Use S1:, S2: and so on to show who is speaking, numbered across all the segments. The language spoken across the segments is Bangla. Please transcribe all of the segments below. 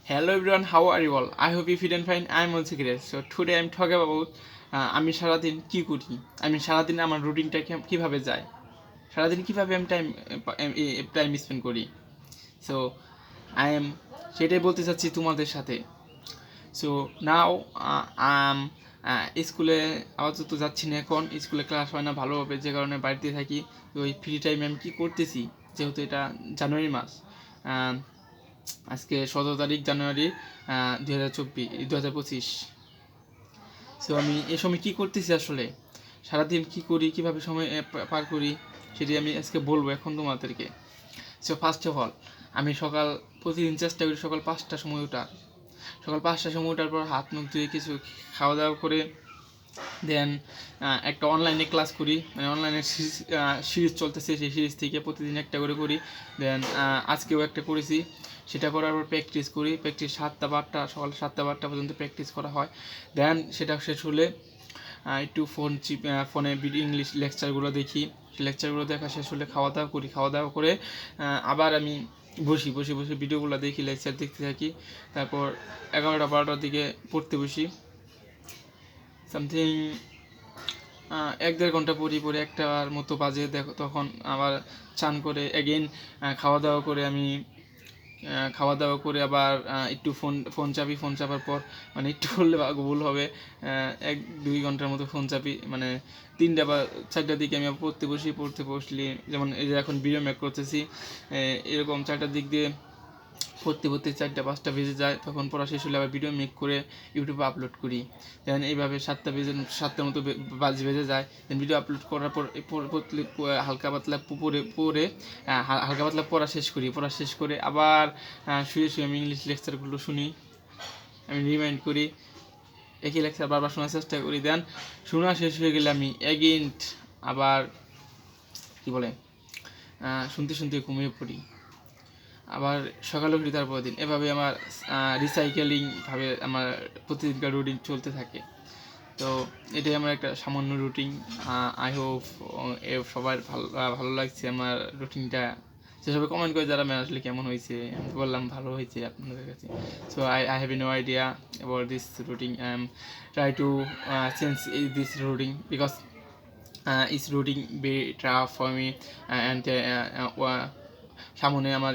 S1: Hello everyone, how are you all? I hope you fit and fine. I am also great. So today I'm talking about আমি সারাদিন কি করি, আমি সারাদিন আমার রুটিনটা কিভাবে যায়, সারাদিন কিভাবে আমি টাইম স্পেন্ড করি। সো আই এম সেটাই বলতে চাচ্ছি তোমাদের সাথে। সো নাও স্কুলে আপাতত যাচ্ছি না, এখন স্কুলে ক্লাস হয় না ভালোভাবে, যে কারণে বাড়িতে থাকি। তো ওই ফ্রি টাইমে আমি কী করতেছি, যেহেতু এটা জানুয়ারি মাস, আজকে 17 তারিখ জানুয়ারি 2025। সো আমি এ সময় কী করতেছি, আসলে সারাদিন কী করি, কীভাবে সময় পার করি, সেটি আমি আজকে বলবো এখন তোমাদেরকে। সো ফার্স্ট অফ অল, আমি প্রতিদিন চেষ্টা করি সকাল 5টার সময় ওঠার। সকাল 5টার সময় ওঠার পর হাত মুখ ধুয়ে কিছু খাওয়া দাওয়া করে দেন একটা অনলাইনে ক্লাস করি, মানে অনলাইনে সিরিজ চলতেছে, সেই সিরিজ থেকে প্রতিদিন একটা করে করি। দেন আজকেও একটা করেছি, সেটা করার পর প্র্যাকটিস করি। প্র্যাকটিস 7টা বা 8টা, সকাল 7টা বা 8টা পর্যন্ত প্র্যাকটিস করা হয়। দেন সেটা শেষ হলে একটু ফোনে ইংলিশ লেকচারগুলো দেখি। লেকচারগুলো দেখা শেষ হলে খাওয়া দাওয়া করি। খাওয়া দাওয়া করে আবার আমি বসে বসে ভিডিওগুলো দেখি, লেকচার দেখতে থাকি। তারপর 11টা 12টার দিকে পড়তে বসি। সামথিং 1-1.5 ঘন্টা পরে একটার মতো বাজে, দেখো তখন আবার চান করে এগেইন খাওয়া দাওয়া করে আমি খাওয়া দাওয়া করে আবার একটু ফোন চাপি। ফোন চাপার পর, মানে একটু বললে ভুল হবে, 1-2 ঘন্টার মতো ফোন চাপি, মানে 3টা বা 4টার দিকে আমি পড়তে বসলি। যেমন এই যে এখন ভিডিও মেক করতেছি, এরকম 4টার দিক দিয়ে পড়তে 4টা 5টা বেজে যায়। তখন পড়া শেষ হলে আবার ভিডিও মেক করে ইউটিউবে আপলোড করি। দেন এইভাবে 7টার মতো বেজে যায়। দেন ভিডিও আপলোড করার পর হালকা পাতলা হালকা পাতলা পড়া শেষ করে আবার শুয়ে আমি ইংলিশ লেকচারগুলো শুনি, আমি রিমাইন্ড করি, একই লেকচার বারবার শোনার চেষ্টা করি। দেন শোনা শেষ হয়ে গেলে আমি এগেইন আবার কী বলে শুনতে ঘুমিয়ে পড়ি। আবার সকালে উঠি তারপর দিন। এভাবে আমার রিসাইকেলিংভাবে আমার প্রতিদিনকার রুটিন চলতে থাকে। তো এটাই আমার একটা সামান্য রুটিন। আই হোপ সবার ভালো লাগছে আমার রুটিনটা। সেসবে কমেন্ট করে যারা আসলে কেমন হয়েছে, আমি বললাম ভালো হয়েছে আপনাদের কাছে। So I have no idea about this routine. I am try to change this routine because is routing be tough for me and সামনে আমার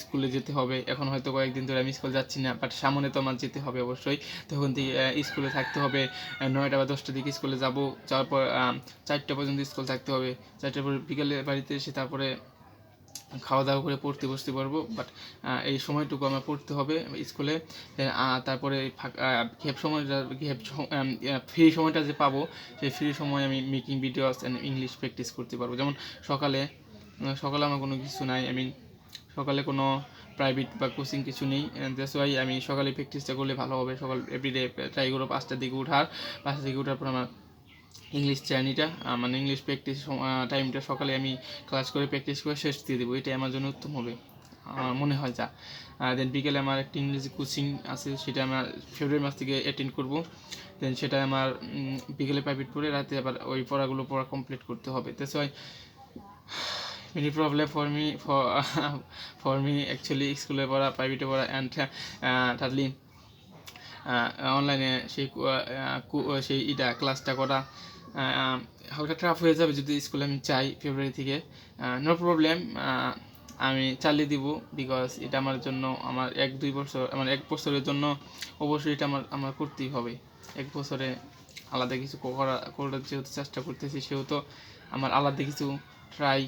S1: স্কুলে যেতে হবে। এখন হয়তো কয়েকদিন ধরে আমি স্কুল যাচ্ছি না, বাট সামনে তো আমার যেতে হবে অবশ্যই। তখন থেকে স্কুলে থাকতে হবে, 9টা বা 10টার দিকে স্কুলে যাওয়ার পর 4টা পর্যন্ত স্কুল থাকতে হবে। 4টার পর বিকেলে বাড়িতে এসে তারপরে খাওয়া দাওয়া করে বসতে পারবো। বাট এই সময়টুকু আমার পড়তে হবে স্কুলে। তারপরে ফ্রি সময়টা যে পাবো, সেই ফ্রি সময় আমি making videos and English practice করতে পারবো। যেমন সকালে আমার কোনো কিছু নাই, সকালে কোনো প্রাইভেট বা কোচিং কিছু নেই। দ্যাটস ওয়াই আমি সকালে প্র্যাকটিসটা করলে ভালো হবে। এভরিডে ট্রাই করবো 5টার দিকে ওঠার পর আমার ইংলিশ জার্নিটা, মানে ইংলিশ প্র্যাকটিস টাইমটা সকালে আমি ক্লাস করে প্র্যাকটিস করে শেষ দিয়ে দেবো। এটাই আমার জন্য উত্তম হবে, আমার মনে হয় যা। দেন বিকেলে আমার একটা ইংরেজি কোচিং আছে, সেটা আমার ফেব্রুয়ারি মাস থেকে অ্যাটেন্ড করবো। দেন সেটা আমার বিকেলে প্রাইভেট পড়ে রাতে আবার ওই পড়া কমপ্লিট করতে হবে। That's why many problem for me actually স্কুলে পড়া, প্রাইভেটে পড়া অ্যান্ড থার্ডলি অনলাইনে সেই ক্লাসটা করা হালকা টাফ হয়ে যাবে যদি স্কুলে আমি চাই ফেব্রুয়ারি থেকে। নো প্রবলেম, আমি চালিয়ে দিব, বিকজ এটা আমার জন্য আমার 1 বছরের জন্য অবশ্যই এটা আমার করতেই হবে। 1 বছরে আলাদা কিছু করার যেহেতু চেষ্টা করতেছি, সেহেতু আমার আলাদা কিছু ট্রাই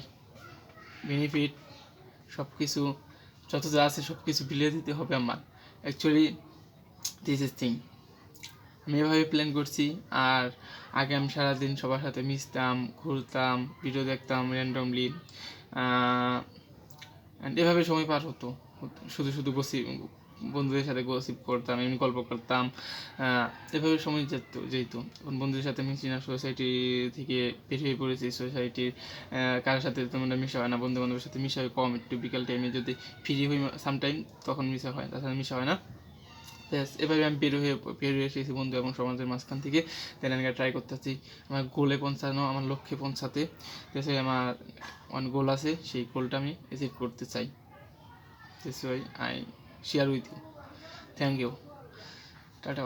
S1: বেনিফিট সব কিছু যত যা আছে সব কিছু বিলিয়ে দিতে হবে আমার। অ্যাকচুয়ালি দিস ইজ থিং আমি এভাবে প্ল্যান করছি। আর আগে আমি সারাদিন সবার সাথে মিশতাম, ঘুরতাম, ভিডিও দেখতাম র্যান্ডমলি, এভাবে সময় পার হতো। শুধু বন্ধুদের সাথে গসিপ করতাম, এমনি গল্প করতাম, এভাবে সময় যেত। এখন বন্ধুদের সাথে মিশি না, সোসাইটি থেকে বের হয়ে পড়েছি। সোসাইটির কারোর সাথে তেমন মিশা হয় না, বন্ধু বান্ধবের সাথে মিশা হয় কম। একটু বিকাল টাইমে যদি ফ্রি হই সামটাইম, তখন মিশা হয়, তাছাড়া মিশা হয় না। এভাবে আমি বের হয়ে এসেছি বন্ধু এবং সমাজের মাঝখান থেকে। দেন আমি ট্রাই করতেছি আমার গোলে পৌঁছানো, আমার লক্ষ্যে পৌঁছাতে। দেশে আমার অনেক গোল আছে, সেই গোলটা আমি অ্যাচিভ করতে চাই। That's why I share with you. Thank you, tata.